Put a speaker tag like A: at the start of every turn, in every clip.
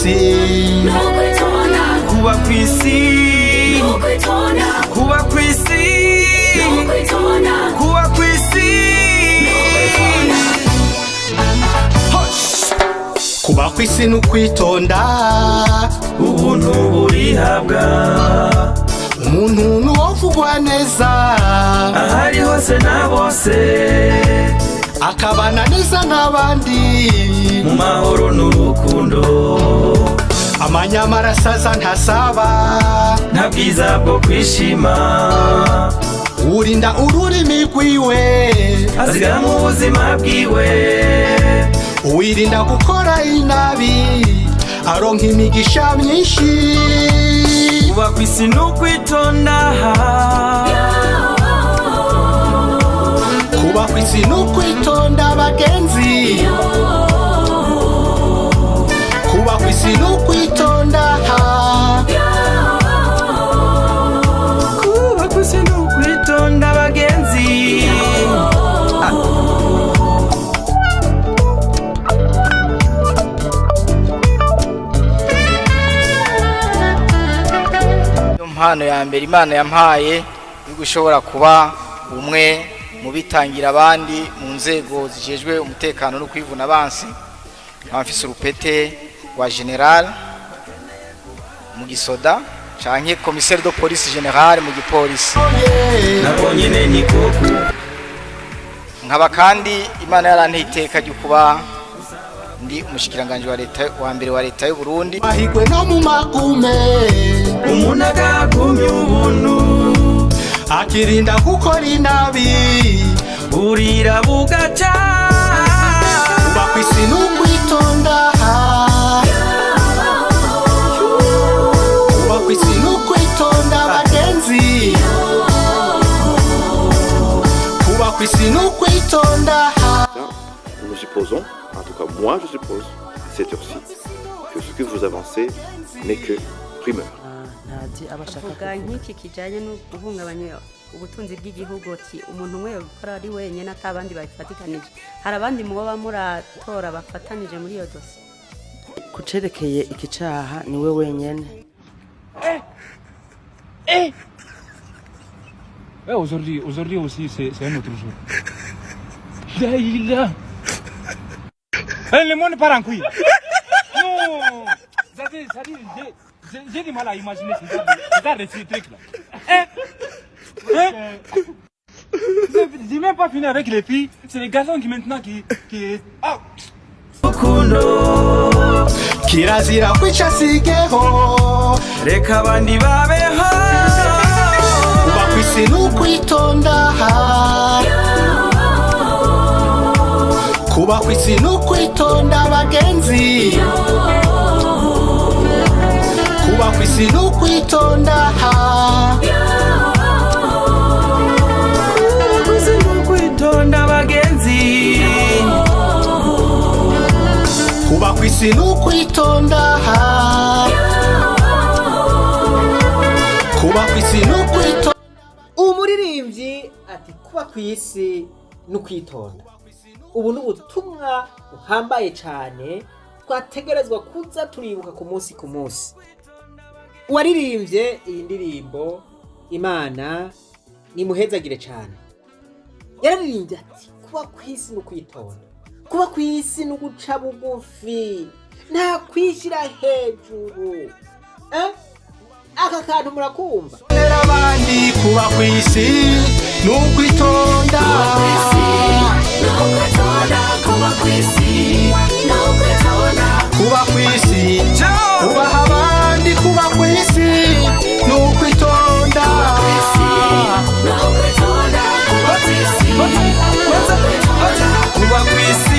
A: kwisi kuba kwisi kuba kwisi kuba kwisi
B: kuba kwisi n'ukwitonda
A: ubuntu burihabwa
B: umuntu nuwovugwa neza
A: ahari hose na bose
B: akabana neza nk'abandi
A: mu mahoro n'urukundo
B: amanyamara asaza ntasaba
A: nta bwiza bwo kwishima
B: urinda ururimi rwiwe
A: azigama mu buzima bwiwe
B: uwirinda gukora inabi aronka imigisha myinshi
A: kuba kwisi n'ukwitonda
B: kuba kwisi n'ukwitonda bagenzi kuba kwisi n'ukwitonda
A: kuba kwisi n'ukwitonda bagenzi
C: impano ya mbere Imana yampaye yo gushobora kuba umwe mu bitangira abandi mu nzego zijejwe umutekano no kwivuna abansi amfise urupete wa general mu gisoda canke commissaire de police general mu gipolisi
A: nabonye neni koko
C: nkaba kandi Imana yaranteye iteka ryo kuba ndi umushikiranganje wa leta wa mbere wa leta y'u Burundi
B: mahigwe no mu magume
A: umuntu agagumya ubuntu
B: akirinda gukora inabi
A: burira bugaca
B: kuba kwisi n'ukwitonda kuba kwisi n'ukwitonda bagenzi kuba kwisi n'ukwitonda.
D: Nous supposons, en tout cas moi je suppose, cette heure-ci, que ce que vous avancez n'est que rumeur.
E: avuga nk'iki kijanye no guhungabanya ubutunzi bw'igihugu ati umuntu umwe yokora ari wenyene atabandi babifatikanije hari abandi mubo bamuratora bafatanije muri iyo dossier
F: kucerekeye ikicaha niwe wenyene.
G: Aujourd'hui aussi c'est un autre jour. Là. Le monde part en couille. Non. Ça dit, j'ai du mal à imaginer ces trucs là. J'ai même pas fini avec les filles, c'est les garçons qui maintenant qui... Ah.
B: Kirazira kwica sigeho
A: reka abandi babeho
B: kuba kwisi n'ukwitonda kuba kwisi n'ukwitonda bagenzi kuba kwisi n'ukwitonda
A: kwisi n'ukwitonda bagenzi
B: kuba kwisi n'ukwitonda kuba kwisi n'ukwitonda.
H: umuririmbyi ati kuba kwisi n'ukwitonda ubu n'ubutumwa buhambaye cyane twategerezwa kuza turibuka ku munsi uwaririmbye iyi ndirimbo Imana nimuhezagire cyane yararirimbye ati kuba kwisi n'ukwitonda kuba kwisi n'uguca bugufi nta kwishyira hejuru aka kantu murakumva
B: abandi kuba kwisi n'ukwitonda kuba kwisi kubaha abandi kuba kwisi n'ukwitonda
A: kuba kwisi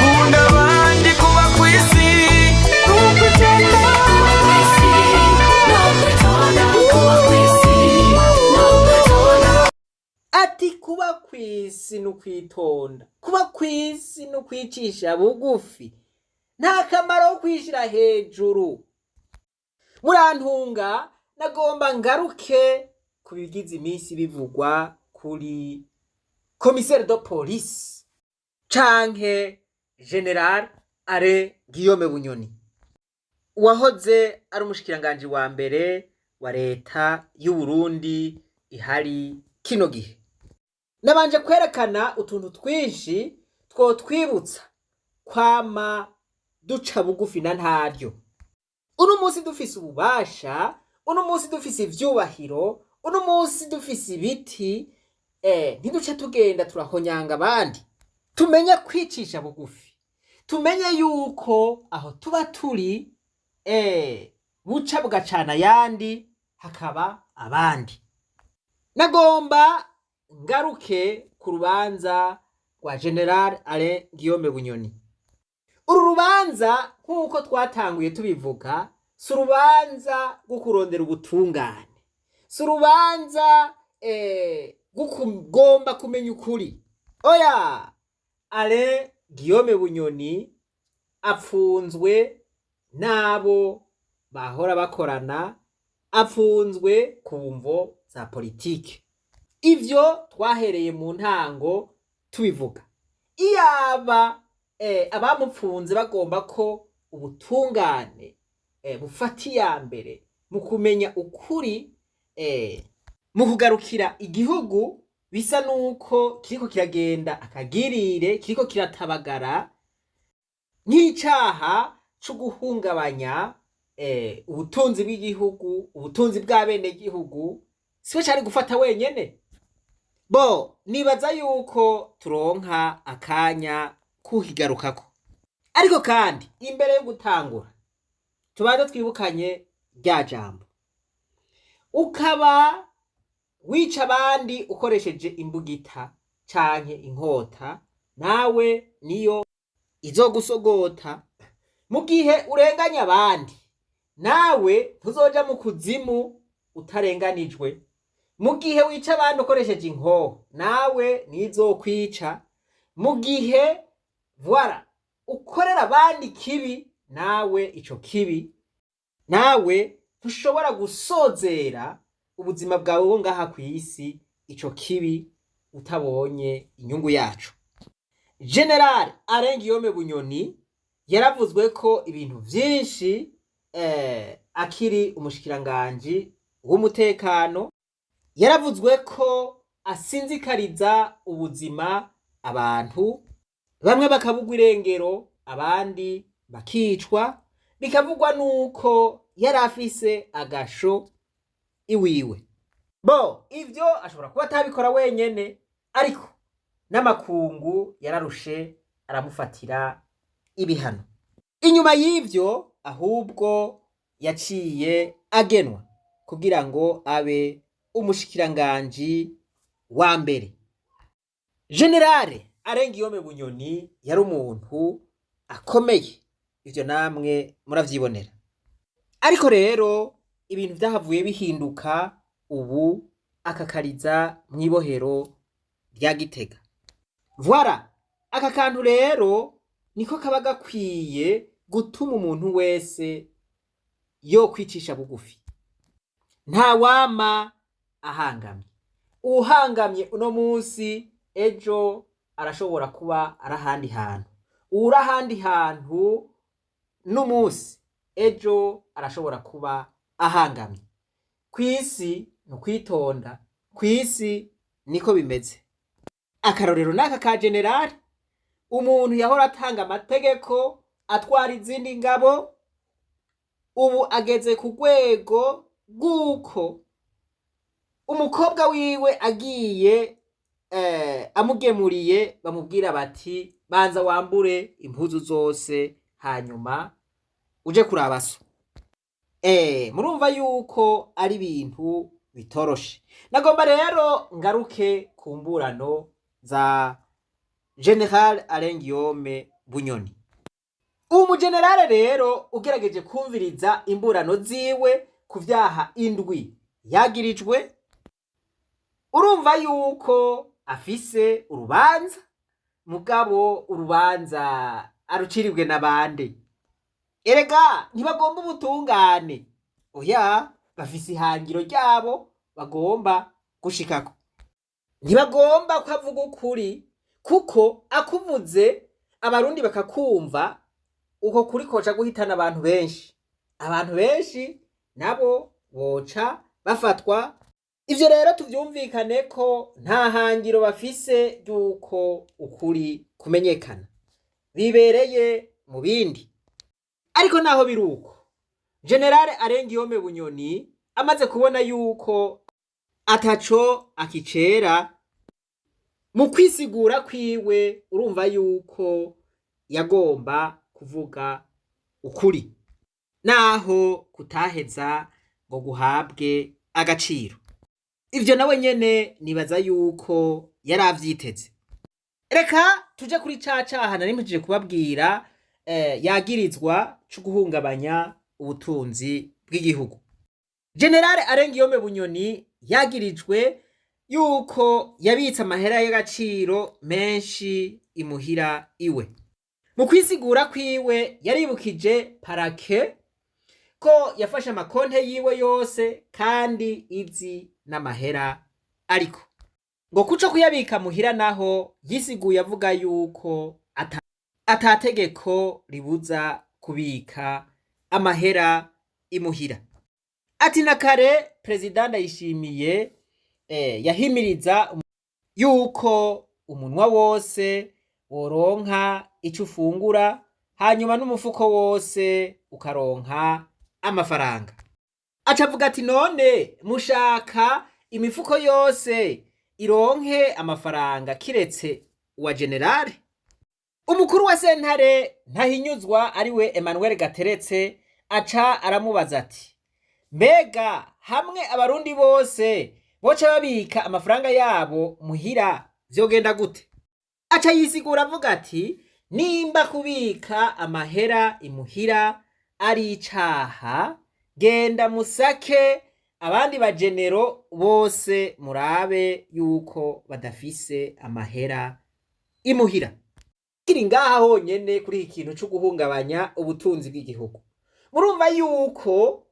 A: kunda abandi kuba kwisi
H: ati kuba kwisi n'ukwitonda kuba kwisi n'ukwicisha bugufi nta kamaro ko kwishyira hejuru murantunga nagomba ngaruke ku bigize iminsi bivugwa kuri commissaire de police canke general Alain Guillaume Bunyoni uwahoze ari umushikiranganji wa mbere wa leta y'u Burundi ihari kino gihe. Nabanje kwerekana utuntu twinshi twotwibutsa kwama duca bugufi na ntaryo. Uno munsi dufise ububasha, uno munsi dufise ivyubahiro, uno munsi dufise ibiti, ntiduce tugenda turahonyanga abandi. Tumenye kwicisha bugufi, tumenye yuko aho tuba turi buca bugacana yandi hakaba abandi. Nagomba ngaruke ku rubanza rwa General Alain Guillaume Bunyoni. Uru rubanza nk'uko twatanguye tubivuga, si urubanza rwo kurondera ubutungane, si urubanza gomba kumenya ukuri. Oya, Alain Guillaume Bunyoni apfunzwe n'abo bahora bakorana, apfunzwe ku mvo za politike. Ivyo twahereye mu ntango tubivuga. Iyaba abamupfunze bagomba ko ubutungane bufata iya mbere mu kumenya ukuri, mu kugarukira igihugu, bisa nuko kiriko kiragenda akagirire, kiriko kiratabagara nk'icaha co guhungabanya ubutunzi bw'igihugu, ubutunzi bw'abenegihugu, siwe cari gufata wenyene. Bo nibaza yuko turonka akanya kuhigarukako. Ariko kandi imbere yo gutangura tubanza twibukanye rya jambo. Ukaba wica abandi ukoresheje imbugita canke inkota, nawe niyo izogusogota. Mu gihe urenganya abandi, nawe ntuzoja mu kuzimu utarenganijwe. Mu gihe wica abandi ukoresheje inkoho, nawe nizokwica. Mu gihe ukorera abandi kibi, nawe ico kibi, nawe ntushobora gusozera ubuzima bwawe wo ngaha kw'isi ico kibi utabonye inyungu yacu. General Alain Guillaume Bunyoni yaravuzwe ko ibintu vyinshi akiri umushikiranganji w'umutekano. Yaravuzwe ko asinzikariza ubuzima abantu, bamwe bakabugwa irengero, abandi bakicwa. Bikavugwa nuko yari afise agasho iwiwe. Bo ivyo ashobora kuba atabikora wenyene, ariko n'amakungu yararushe aramufatira ibihano. Inyuma y'ivyo ahubwo yaciye agenwa kugira ngo abe umushikiranganji wa mbere. Generale Alain Guillaume Bunyoni yari umuntu akomeye, ivyo namwe muravyibonera. Ariko rero ibintu vyahavuye bihinduka, ubu akakariza mw'ibohero rya Gitega. Aka kantu rero niko kaba gakwiye gutuma umuntu wese yo kwicisha bugufi. Nta wama ahangamye. Uhangamye uno munsi, ejo arashobora kuba arahandi hantu. Uri ahandi hantu n'umunsi, ejo arashobora kuba ahangamye. Kw'isi no kwitonda, kw'isi niko bimeze. Akarorero naka ka General, umuntu yahora atanga amategeko, atwara izindi ngabo, ubu ageze ku rwego rw'uko umukobwa wiwe agiye amugemuriye, bamubwira bati banza wambure impuzu zose hanyuma uje kuraba so. Murumva yuko ari ibintu bitoroshe. Nagomba rero ngaruke ku mburano za General Alain Guillaume Bunyoni. Umu generale rero ugerageje kumviriza imburano ziwe ku vyaha indwi yagirijwe, urumva yuko afise urubanza, mugabo urubanza aruciribwe n'abandi. Erega ntibagomba ubutungane, oya, bafise ihangiro ryabo bagomba gushikako. Ntibagomba ko avuga ukuri, kuko akuvuze abarundi bakakumva, uko kuri koja guhitana abantu benshi. abantu benshi nabo boca bafatwa. Ivyo rero tuvyumvikane ko nta hangiro bafise ry'uko ukuri kumenyekana, bibereye mu bindi. Ariko naho biruko, General Arengiyome Bunyoni amaze kubona yuko ataco akicera mu kwisigura kwiwe, urumva yuko yagomba kuvuga ukuri naho kutaheza ngo guhabwe agaciro. Ivyo nawe nyene nibaza yuko yari avyiteze. Reka tuje kuri cacaha nari mpejije kubabwira yagirizwa cyo guhungabanya ubutunzi bw'igihugu. General Arengiyome Bunyoni yagirijwe yuko yabitse amahera y'agaciro menshi imuhira iwe. Mu kwisigura kwiwe yaribukije parake ko yafashe amakonte yiwe yose kandi izi n'amahera, ariko ngo kuco kuyabika muhira naho yisiguye avuga yuko atategeko ribuza kubika amahera imuhira. Ati na kare President Ndayishimiye yahimiriza yuko umunwa wose woronka ico ufungura, hanyuma n'umufuko wose ukaronka amafaranga. Acavuga ati none mushaka imifuko yose ironke amafaranga kiretse uwa generale? Umukuru wa sentare Ntahinyuzwa ariwe Emmanuel Gateretse aca aramubaza ati mbega hamwe abarundi bose boca babika amafaranga yabo muhira vyogenda gute? Aca yisigura avuga ati nimba kubika amahera imuhira ari icaha, genda musake abandi bajenero bose murabe yuko badafise amahera imuhira. Kiri ngaha honyene kuri ikintu cyo guhungabanya ubutunzi bw'igihugu, murumva yuko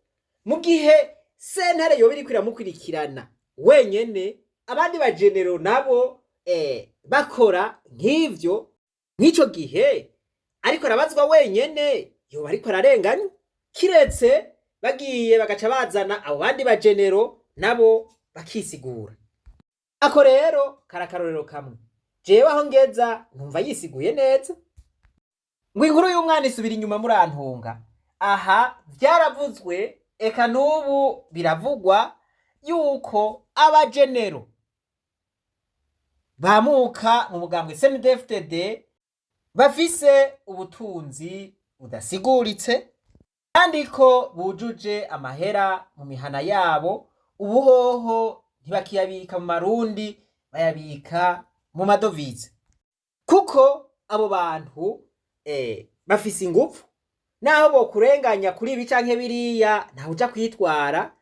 H: mu gihe sentare yoba iriko iramukurikirana wenyene, abandi bajenero nabo bakora nk'ivyo, nk'ico gihe ariko arabazwa wenyene yoba ariko ararenganya. Kiretse bagiye bagaca bazana abo bandi bajenero nabo bakisigura. Ako rero karakarorero kamwe jewe aho ngeza numva yisiguye neza. Ngo inkuru y'umwana isubira inyuma murantunga. Aha vyaravuzwe, eka n'ubu biravugwa yuko abajenero bamuka mu mugambwe CNDD-FDD bafise ubutunzi budasiguritse kandi ko bujuje amahera mu mihana yabo. Ubuhoho ntibakiyabika mu marundi, bayabika mu madovize, kuko abo bantu bafise ingufu, naho bo kurenganya kuri ibi canke biriya ntaho uja kwitwara.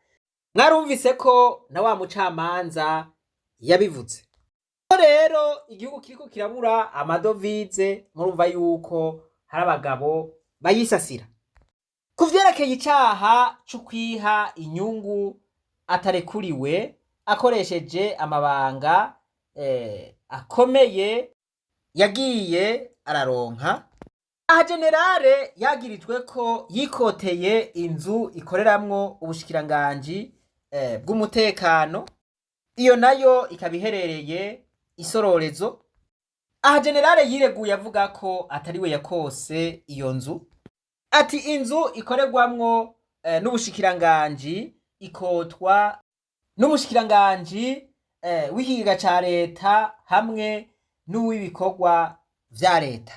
H: Mwarumvise ko na wa mucamanza yabivuze. Rero igihugu kiriko kirabura amadovize, murumva yuko hari abagabo bayisasira. Kuvyerekeye icaha cyo kwiha inyungu atarekuriwe akoresheje amabanga akomeye yagiye araronka. Aha generale yagirijwe ko yikoteye inzu ikoreramwo ubushikiranganji bw'umutekano, iyo nayo ikaba iherereye Isororezo. Aha generale yireguye avuga ko atariwe yakose iyo nzu. Ati inzu ikoregwamwo n'ubushikiranganji ikotwa n'umushikiranganji w'ikiga ca leta hamwe n'uw'ibikorwa vya leta,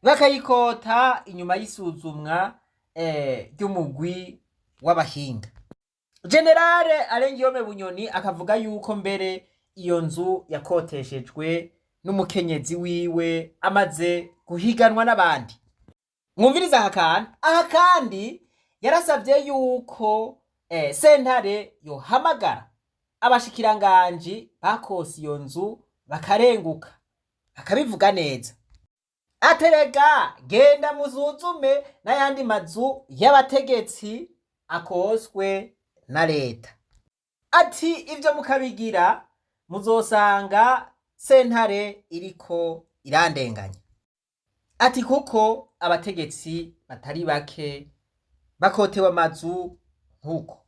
H: bakayikota inyuma y'isuzumwa ry'umugwi w'abahinga. Generale Arengiyome Bunyoni akavuga yuko mbere iyo nzu yakoteshejwe n'umukenyezi wiwe amaze guhiganwa n'abandi. Mwumviriza aha kandi yarasavye yuko sentare yohamagara abashikiranganji bakose iyo nzu bakarenguka bakabivuga neza. Aterega genda muzuzume n'ayandi mazu y'abategetsi akoswe na leta. Ati ivyo mukabigira muzosanga sentare iriko irandenganya. Ati kuko abategetsi batari bake bakotewe amazu nk'uko.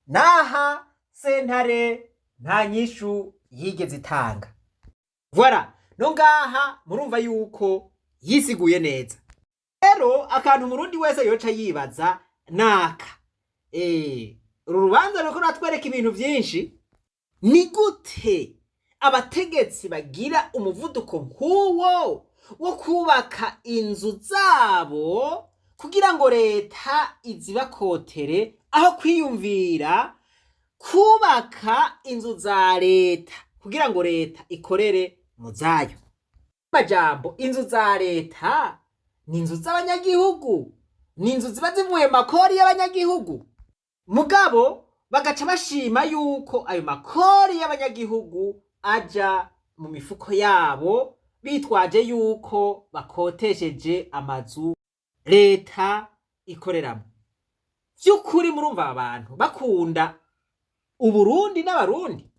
H: Naha sentare nta nyishu yigeze itanga. Voilà, no ngaha murumva yuko yisiguye neza. Rero akantu umurundi wese yoca yibaza naka. Uru rubanza ruko natwereka ibintu byinshi. Ni gute abategetsi bagira umuvuduko nk'uwo wo kubaka inzu zabo kugira ngo leta izibakotere aho kwiyumvira kubaka inzu za leta kugira ngo leta ikorere mu zayo. Majambo, inzu za leta ni inzu z'abanyagihugu, ni inzu ziba zivuye makori y'abanyagihugu. Mugabo bagaca bashima yuko ayo makori y'abanyagihugu aja mu mifuko yabo bitwaje yuko bakotesheje amazu leta ikoreramo. Vy'ukuri murumva abantu bakunda Uburundi n'abarundi.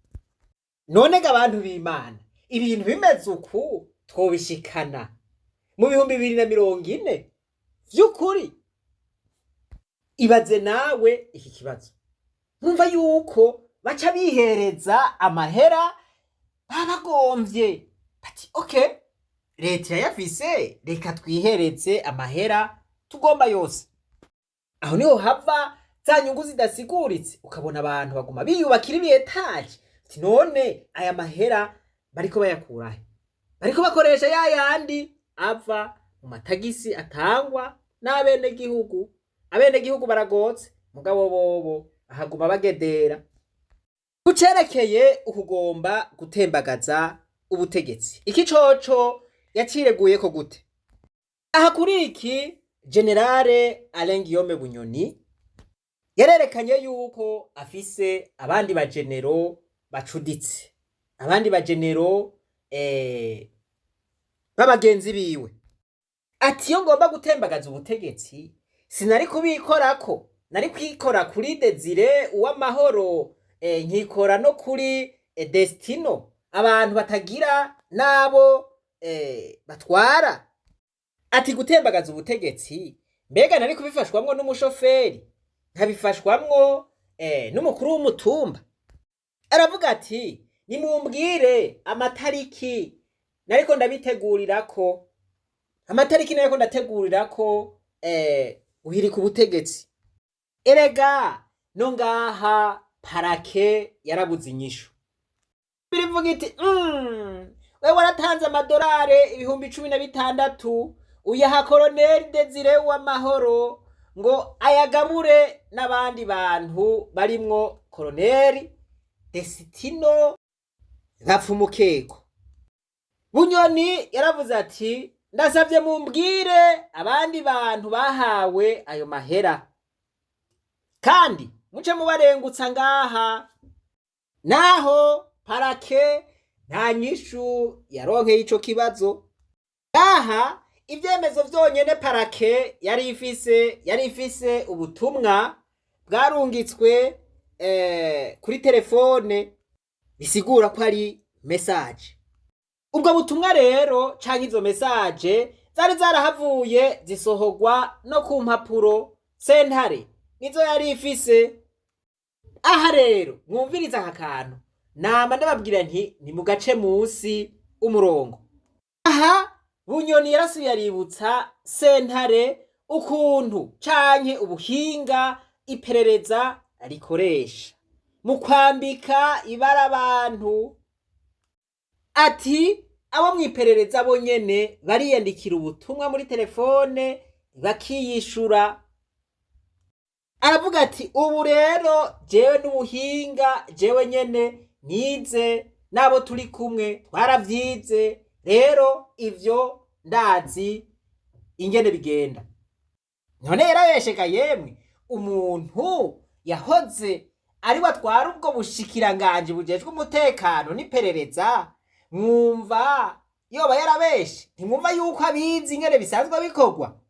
H: None ga abantu b'Imana, ibintu bimeze uku twobishikana mu 2040 vy'ukuri? Ibaze nawe iki kibazo. Mwumva yuko baca bihereza amahera babagomvye. Bati okay, leta yafise reka twihereze amahera tugomba yose. Aho niho hava za nyungu zidasiguritse, ukabona abantu baguma biyubakira ibiyetaje. Ati none aya mahera bariko bayakurahe? Bariko bakoresha ya yandi ava mu matagisi atangwa n'abene gihugu. Abene gihugu baragotse, mugabo bobo ahaguma bagedera. Kucerekeye ukugomba gutembagaza ubutegetsi, iki coco yacireguye ko gute? Aha kuri iki Generale Alain Guillaume Bunyoni yarerekanye yuko afise abandi bagenero bacuditse, abandi bagenero babagenzi biwe. Ati yo ngomba gutembagaza ubutegetsi sinari kubikorako, nari kwikora kuri Desire Uwamahoro, nkikora no kuri Destino, abantu batagira nabo batwara. Ati gutembagaza ubutegetsi mbega nari kubifashwamwo n'umushoferi, nkabifashwamwo n'umukuru w'umutumba. Aravuga ati nimumbwire amatariki nariko ndabitegurirako, amatariki nariko ndategurirako uhirika ubutegetsi. Erega no ngaha parake yarabuze inyishu. Birivuga iti wewe waratanze amadolari 16,000 uyaha Colonel Desire Uwamahoro ngo ayagabure n'abandi bantu barimwo Colonel Destino Gapfumukeko. Bunyoni yaravuze ati ndasavye mumbwire abandi bantu bahawe ayo mahera, kandi muce mubarengutsa ngaha. Naho parake nta nyishu yaronkeye ico kibazo. Ngaha ivyemezo vyonyene parake yari ifise ubutumwa bwarungitswe kuri telefone bisigura ko ari message. Ubwo butumwa rero canke izo message zari zarahavuye zisohorwa no ku mpapuro sentare nizo yari ifise. Aha rero mwumviriza aka kantu nama ndababwira nti ni mu gace munsi umurongo. Aha Bunyoni yarasubiye aributsa sentare ukuntu canke ubuhinga iperereza rikoresha mu kwambika ibara abantu. Ati abo mwiperereza bo nyene bariyandikira ubutumwa muri telefone bakiyishura. Aravuga ati ubu rero jewe n'ubuhinga jewe nyene nize nabo turi kumwe twaravyize, rero ivyo ndazi ingene bigenda. None yarabesheka yemwe umuntu yahoze ari watwara ubwo bushikiranganje bujejwe umutekano n'iperereza. Mwumva yoba yarabeshe? Ntimwumva yuko abizi ingene bisanzwe bikorwa?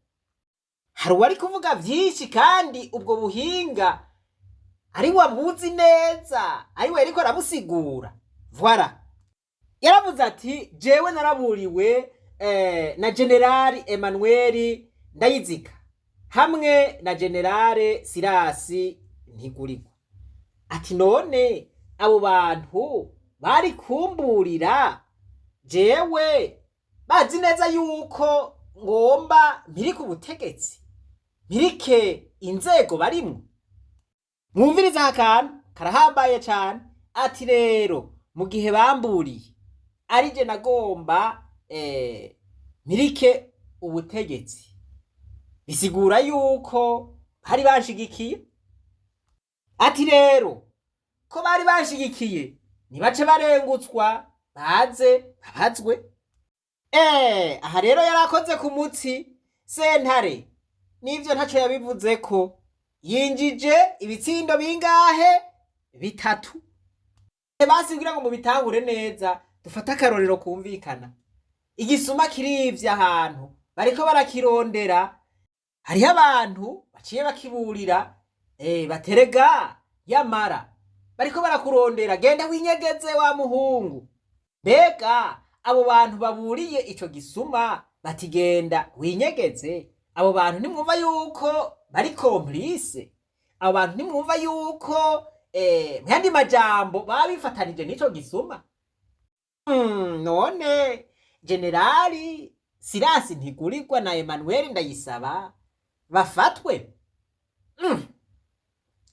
H: Hari uwari kuvuga vyinshi kandi ubwo buhinga ari wabuzi neza, ari we ariko arabusigura. Voilà, yaravuze ati jewe naraburiwe na General Emmanuel Ndayiziga hamwe na generale Sirasi Ntigurirwa. Ati none abo bantu bari kumburira jewe bazi neza yuko ngomba mpiri ku butegetsi mpirike inzego barimwo. Mwumviriza akantu karahambaye cane. Ati rero mu gihe bamburiye arije nagomba mpirike ubutegetsi, bisigura yuko bari banshigikiye. Ati rero ko bari banshigikiye nibace barengutswa baze babazwe. Aha rero yarakoze ku mutsi. Sentare nivyo ntaco yabivuze ko yinjije ibitsindo bingahe? 3. Basigira ngo mu bitahure neza. Dufata akarorero kumvikana. Igisuma kirivye ahantu bariko barakirondera, hariho abantu baciye bakiburira baterega yamara bariko barakurondera, genda winyegeze wa muhungu. Mbega abo bantu baburiye ico gisuma bati genda winyegeze, abo bantu nimwumva yuko bari complice? Abo bantu nimwumva yuko mwandi majambo babifatanije n'ico gisuma? None generali Sirasi Ntigurirwa na Emmanuel Ndayisaba bafatwe?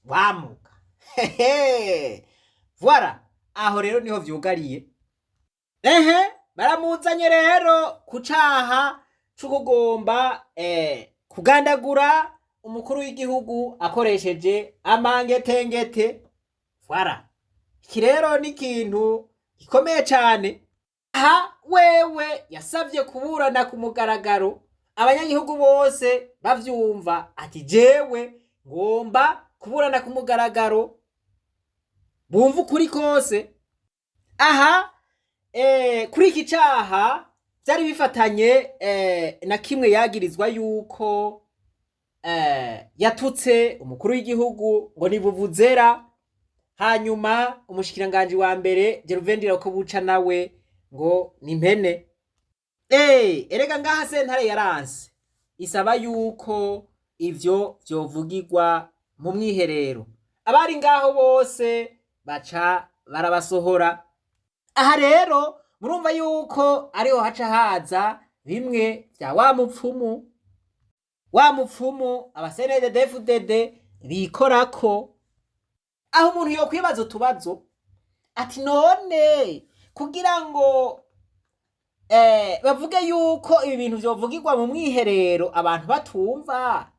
H: Wamuka. Voilà, aho rero niho vyugariye. Baramuzanye rero kucaha c'ukugomba kugandagura umukuru w'igihugu akoresheje amangetengete. Voilà, iki rero ni ikintu gikomeye cane. Aha wewe yasavye kuburana ku mugaragaro, abanyagihugu bose bavyumva. Ati jewe ngomba kuburana ku mugaragaro, bumva ukuri kose. Aha kuri iki caha vyari bifatanye na kimwe yagirizwa yuko yatutse umukuru w'igihugu ngo ni vuvuzera, hanyuma umushikiranganje wa mbere Gervain Ndirakobuca nawe ngo ni impene. Erega ngaha sentare yaranse, isaba yuko ivyo vyovugirwa mu mwiherero. Abari ngaho bose baca barabasohora. Aha rero murumva yuko ariho haca haza bimwe vya wa mupfumu abasenedefudede bikorako. Aho umuntu yokwibaza utubazo ati none kugira ngo bavuge yuko ibi bintu vyovugirwa mu mwiherero abantu batumva,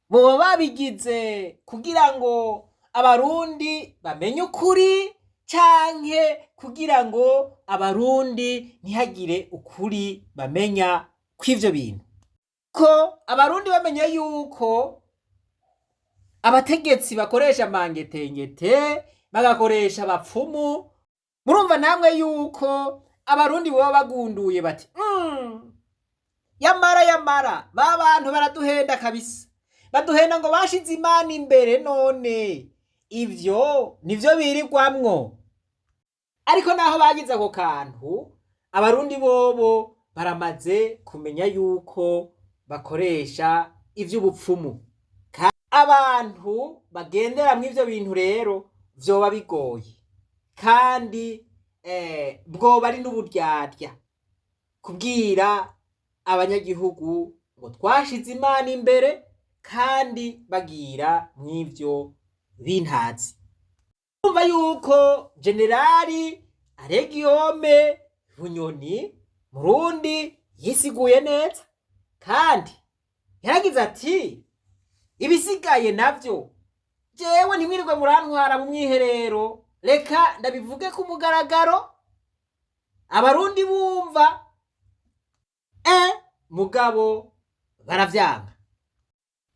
H: boba babigize kugira ngo abarundi bamenye ukuri, canke kugira ngo abarundi ntihagire ukuri bamenya kw'ivyo bintu? Ko abarundi bamenye yuko abategetsi bakoresha mangetengete bagakoresha abapfumu, murumva namwe yuko abarundi boba bagunduye bati yamara ba bantu baraduhenda kabisa, baduhenda ngo bashize Imana imbere, none ivyo nivyo birirwamwo. Ariko naho bagize ako kantu, abarundi bobo baramaze kumenya yuko bakoresha ivy'ubupfumu. Abantu bagendera mw'ivyo bintu rero vyoba bigoye, kandi bwoba ari n'uburyarya kubwira abanyagihugu ngo twashize Imana imbere kandi bagira mw'ivyo bintazi. Umva yuko generali Alegiyome Bunyoni Murundi yisiguye neza, kandi yaragize ati ibisigaye navyo jewe ntimwirirwe murantwara mu mwiherero, reka ndabivuge ku mugaragaro abarundi bumva. Mugabo baravyanga.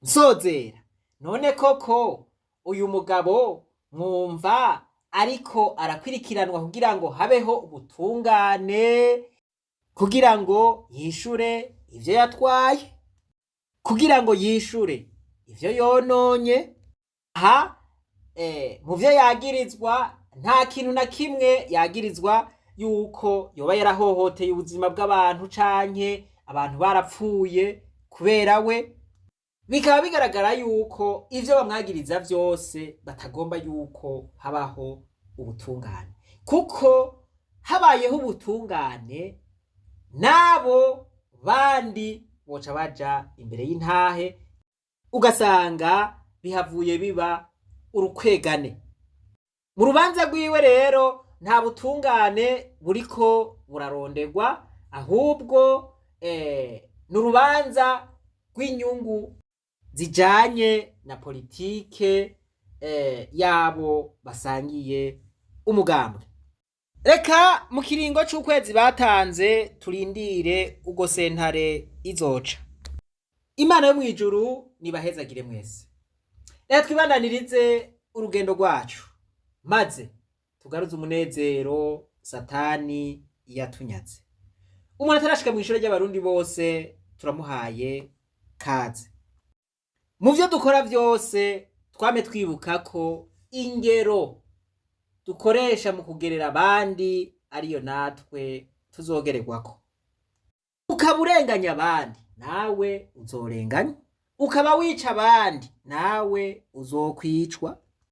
H: Nsozera, none koko uyu mugabo mwumva ariko arakwirikiranwa kugira ngo habeho ubutungane, kugira ngo yishure ivyo yatwaye, kugira ngo yishure ivyo yononye? Aha mu vyo yagirizwa nta kintu na kimwe yagirizwa yuko yoba yarahohoteye ubuzima bw'abantu canke abantu barapfuye kubera we. bikaba bigaragara yuko ivyo bamwagiriza vyose batagomba yuko habaho ubutungane, kuko habayeho ubutungane nabo bandi boca baja imbere y'intahe ugasanga bihavuye biba urukwegane. Mu rubanza rwiwe rero nta butungane buriko buraronderwa, ahubwo n'urubanza rw'inyungu zijanye na politike yabo basangiye umugambwe. Reka mu kiringo c'ukwezi batanze turindire ubwo sentare izoca. Imana yo mwijuru nibahezagire mwese. Reka twibandanirize urugendo rwacu, maze tugaruze umunezero Satani yatunyaze. Umuntu atarashika mu ishuri ry'abarundi bose turamuhaye kaze. Mu vyo dukora vyose twame twibuka ko ingero dukoresha mu kugerera abandi ariyo natwe tuzogererwako. Ukaba urenganya abandi nawe uzorenganya, ukaba wica abandi nawe uzokwicwa,